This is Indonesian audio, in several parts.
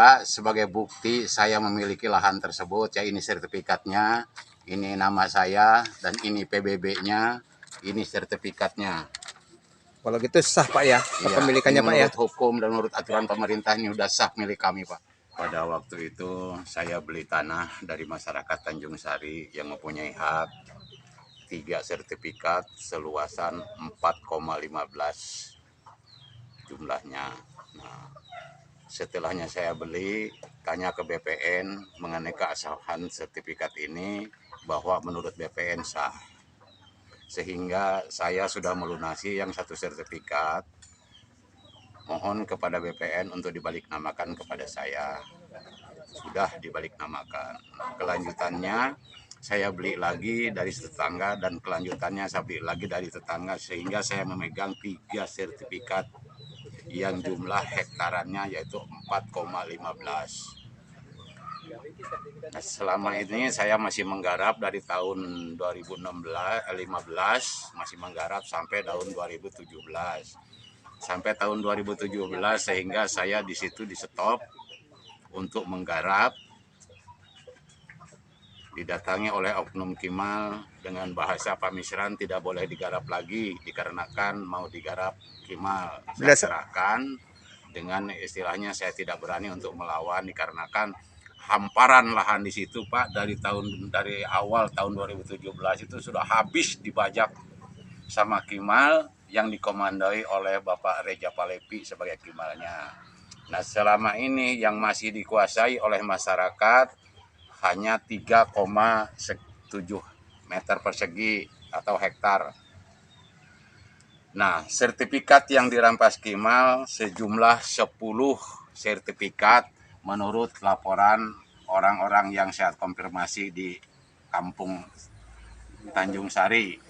Pak, sebagai bukti saya memiliki lahan tersebut, ya ini sertifikatnya, ini nama saya, dan ini PBB-nya, ini sertifikatnya. Kalau gitu sah Pak ya, kepemilikannya Ini Pak ya? menurut hukum dan menurut aturan pemerintah ini sudah sah milik kami Pak. Pada waktu itu saya beli tanah dari masyarakat Tanjung Sari yang mempunyai hak 3 sertifikat seluasan 4,15 jumlahnya. Nah, setelahnya saya beli, tanya ke BPN mengenai keabsahan sertifikat ini bahwa menurut BPN sah. Sehingga saya sudah melunasi yang 1 sertifikat. Mohon kepada BPN untuk dibaliknamakan kepada saya. Sudah dibaliknamakan. Kelanjutannya saya beli lagi dari tetangga dan kelanjutannya saya beli lagi dari tetangga sehingga saya memegang 3 sertifikat yang jumlah hektarannya yaitu 4,15. Nah, selama ini saya masih menggarap dari tahun 2015 masih menggarap sampai tahun 2017. Sampai tahun 2017 sehingga saya di situ di stop untuk menggarap. Didatangi oleh Oknum Kimal dengan bahasa pamikiran tidak boleh digarap lagi dikarenakan mau digarap Kimal. Saya serahkan dengan istilahnya saya tidak berani untuk melawan dikarenakan hamparan lahan di situ Pak dari awal tahun 2017 itu sudah habis dibajak sama Kimal yang dikomandoi oleh Bapak Reja Palepi sebagai Kimalnya. Nah, selama ini yang masih dikuasai oleh masyarakat hanya 3,7 meter persegi atau hektar. Nah, sertifikat yang dirampas Kimal sejumlah 10 sertifikat menurut laporan orang-orang yang saya konfirmasi di kampung Tanjung Sari.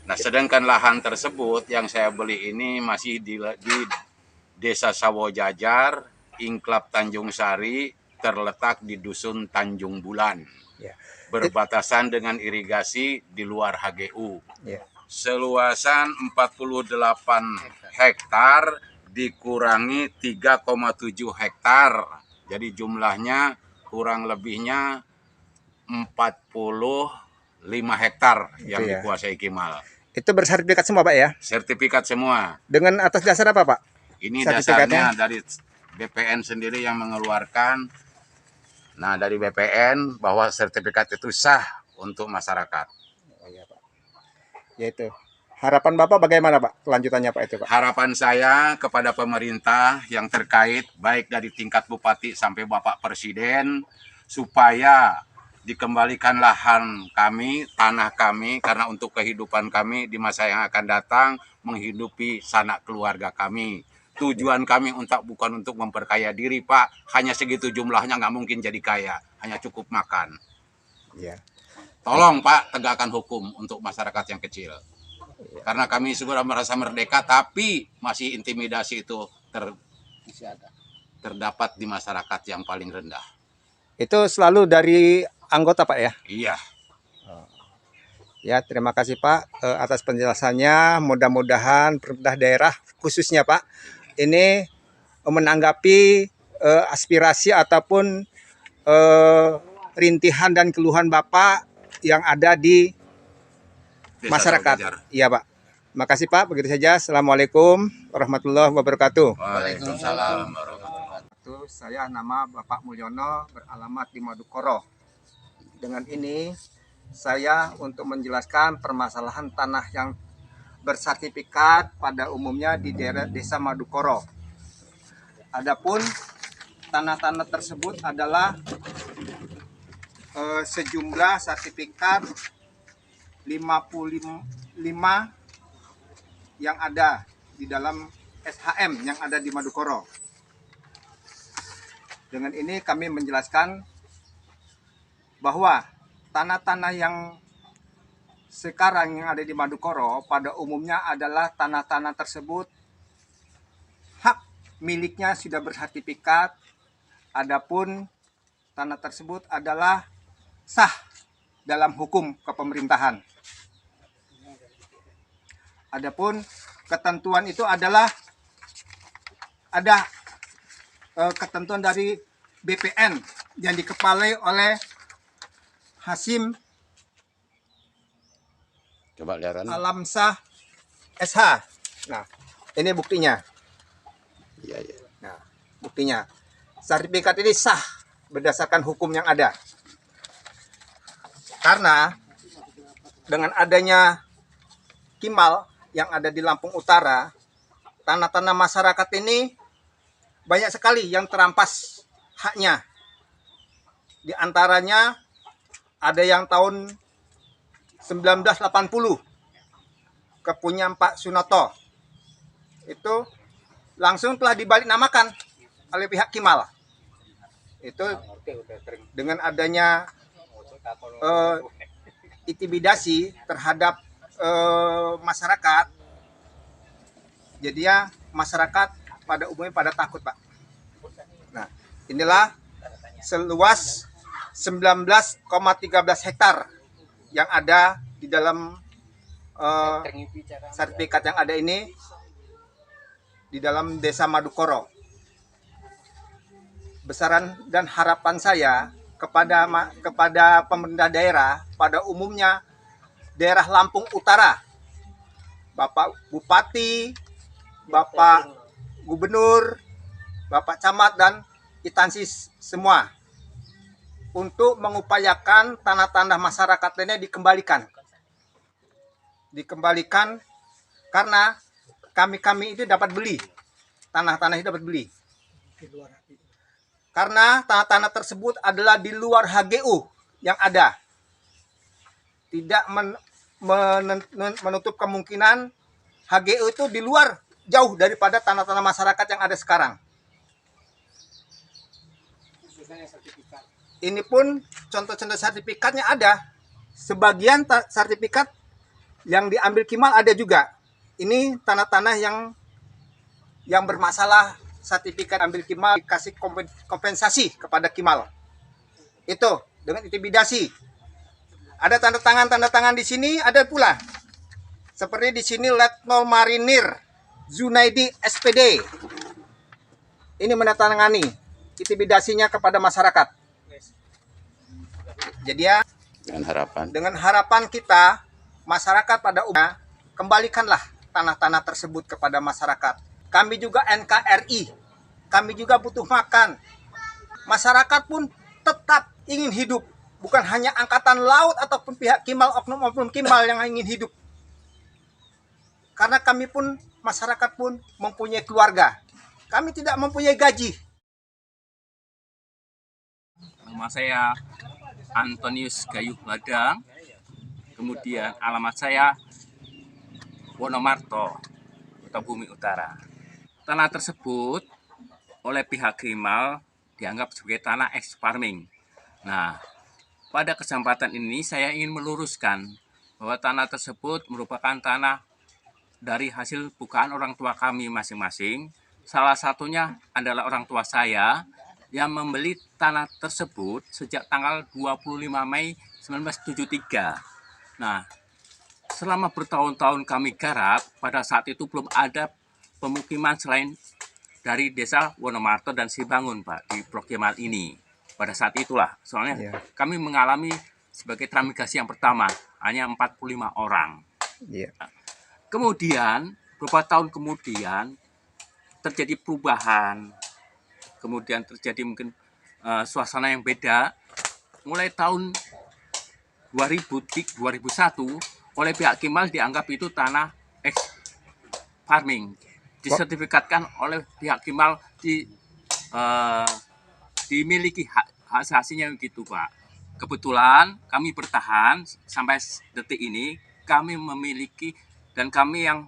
Nah, sedangkan lahan tersebut yang saya beli ini masih di Desa Sawojajar, Inklap Tanjung Sari, terletak di Dusun Tanjung Bulan, berbatasan dengan irigasi di luar HGU. Seluasan 48 hektar dikurangi 3,7 hektar, jadi jumlahnya kurang lebihnya 45 hektar yang dikuasai Kimal. Itu bersertifikat semua Pak ya? Sertifikat semua. Dengan atas dasar apa Pak? Ini dasarnya dari BPN sendiri yang mengeluarkan. Nah, dari BPN bahwa sertifikat itu sah untuk masyarakat. Oh iya Pak. Yaitu harapan Bapak bagaimana Pak kelanjutannya Pak itu Pak? Harapan saya kepada pemerintah yang terkait baik dari tingkat bupati sampai Bapak Presiden supaya dikembalikan lahan kami, tanah kami karena untuk kehidupan kami di masa yang akan datang menghidupi sanak keluarga kami. Tujuan kami bukan untuk memperkaya diri Pak, hanya segitu jumlahnya nggak mungkin jadi kaya, hanya cukup makan. Ya. Tolong Pak tegakkan hukum untuk masyarakat yang kecil. Karena kami sudah merasa merdeka tapi masih intimidasi itu terdapat di masyarakat yang paling rendah. Itu selalu dari anggota Pak ya? Iya. Ya, terima kasih Pak atas penjelasannya. Mudah-mudahan pemerintah daerah khususnya Pak ini menanggapi aspirasi ataupun rintihan dan keluhan Bapak yang ada di masyarakat. Iya Pak. Makasih Pak. Begitu saja. Assalamualaikum warahmatullahi wabarakatuh. Waalaikumsalam warahmatullahi wabarakatuh. Saya nama Bapak Mulyono, beralamat di Madukoro. Dengan ini saya untuk menjelaskan permasalahan tanah yang bersertifikat pada umumnya di daerah Desa Madukoro. Adapun tanah-tanah tersebut adalah sejumlah sertifikat 55 yang ada di dalam SHM yang ada di Madukoro. Dengan ini kami menjelaskan bahwa tanah-tanah yang sekarang yang ada di Madukoro pada umumnya adalah tanah-tanah tersebut hak miliknya sudah bersertifikat, adapun tanah tersebut adalah sah dalam hukum kepemerintahan. Adapun ketentuan itu adalah ada ketentuan dari BPN yang dikepalai oleh Hasim Coba lihat. Alamsah SH. Nah, ini buktinya. Iya, iya. Nah, buktinya. Sertifikat ini sah berdasarkan hukum yang ada. Karena dengan adanya Kimal yang ada di Lampung Utara, tanah-tanah masyarakat ini banyak sekali yang terampas haknya. Di antaranya ada yang tahun 1980 kepunyaan Pak Sunoto. Itu langsung telah dibalik namakan oleh pihak Kimal. Itu dengan adanya intimidasi terhadap masyarakat, jadi ya masyarakat pada umumnya pada takut, Pak. Nah, inilah seluas 19,13 hektar yang ada di dalam sertifikat yang ada ini di dalam Desa Madukoro. Besaran dan harapan saya kepada pemerintah daerah pada umumnya daerah Lampung Utara, Bapak Bupati, Bapak Gubernur, Bapak Camat dan instansi semua untuk mengupayakan tanah-tanah masyarakat lainnya dikembalikan karena kami itu dapat beli tanah-tanah itu dapat beli karena tanah-tanah tersebut adalah di luar HGU yang ada, tidak menutup kemungkinan HGU itu di luar jauh daripada tanah-tanah masyarakat yang ada sekarang. Ini pun contoh-contoh sertifikatnya ada. Sebagian sertifikat yang diambil Kimal ada juga. Ini tanah-tanah yang bermasalah, sertifikat ambil Kimal dikasih kompensasi kepada Kimal. Itu dengan intimidasi. Ada tanda tangan di sini, ada pula. Seperti di sini Letnan Marinir Zunaidi SPD. Ini menandatangani intimidasinya kepada masyarakat. Jadi ya, dengan harapan kita masyarakat pada umumnya kembalikanlah tanah-tanah tersebut kepada masyarakat. Kami juga NKRI, kami juga butuh makan. Masyarakat pun tetap ingin hidup, bukan hanya angkatan laut ataupun pihak Kimal, oknum Kimal yang ingin hidup. Karena kami pun, masyarakat pun mempunyai keluarga. Kami tidak mempunyai gaji. Nama saya Antonius Gayuh Ladang, kemudian alamat saya Wonomarto, Kota Bumi Utara. Tanah tersebut oleh pihak Kimal dianggap sebagai tanah ex-farming. Nah, pada kesempatan ini saya ingin meluruskan bahwa tanah tersebut merupakan tanah dari hasil bukaan orang tua kami masing-masing. Salah satunya adalah orang tua saya yang membeli tanah tersebut sejak tanggal 25 Mei 1973. Nah, selama bertahun-tahun kami garap, pada saat itu belum ada pemukiman selain dari desa Wonomarto dan Sibangun, Pak, di Blok Kimal ini. Pada saat itulah, soalnya kami mengalami sebagai transmigrasi yang pertama, hanya 45 orang. Kemudian, beberapa tahun kemudian, terjadi perubahan, kemudian terjadi mungkin suasana yang beda. Mulai tahun 2001, oleh pihak Kimal dianggap itu tanah ex-farming. Disertifikatkan oleh pihak Kimal dimiliki hak asasinya gitu, Pak. Kebetulan kami bertahan sampai detik ini, kami memiliki dan kami yang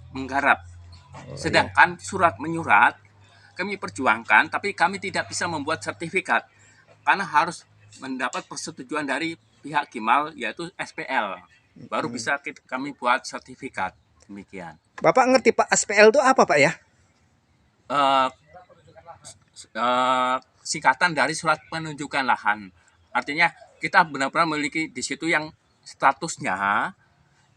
menggarap. Sedangkan surat menyurat kami perjuangkan, tapi kami tidak bisa membuat sertifikat karena harus mendapat persetujuan dari pihak Kimal, yaitu SPL. Baru bisa kami buat sertifikat. Demikian. Bapak ngerti Pak, SPL itu apa Pak ya? Singkatan dari surat penunjukan lahan. Artinya kita benar-benar memiliki di situ yang statusnya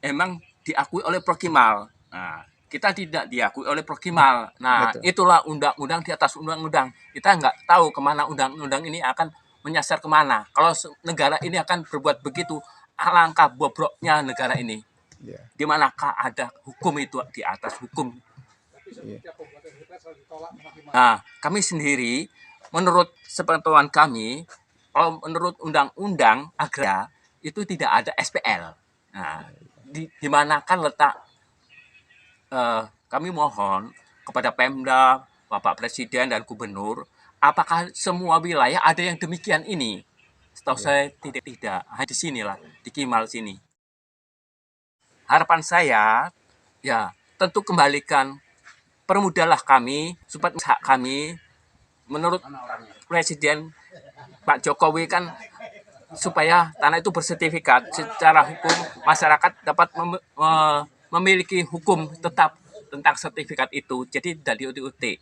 emang diakui oleh Prokimal. Nah, kita tidak diakui oleh Prokimal. Nah, Betul. itulah undang-undang di atas undang-undang. Kita nggak tahu kemana undang-undang ini akan menyasar kemana. Kalau negara ini akan berbuat begitu, alangkah bobroknya negara ini. Ya. Di manakah ada hukum itu di atas hukum? Iya. Nah, kami sendiri, menurut sepengetahuan kami, kalau menurut undang-undang agraria itu tidak ada SPL. Nah, di manakah letak? Kami mohon kepada Pemda, Bapak Presiden dan Gubernur, apakah semua wilayah ada yang demikian ini? Setahu saya tidak. Hanya di sinilah, di Kimal sini. Harapan saya, ya tentu kembalikan, permudahlah kami supaya hak kami. Menurut Presiden Pak Jokowi kan supaya tanah itu bersertifikat, secara hukum masyarakat dapat memiliki hukum tetap tentang sertifikat itu, jadi tidak diutik-utik.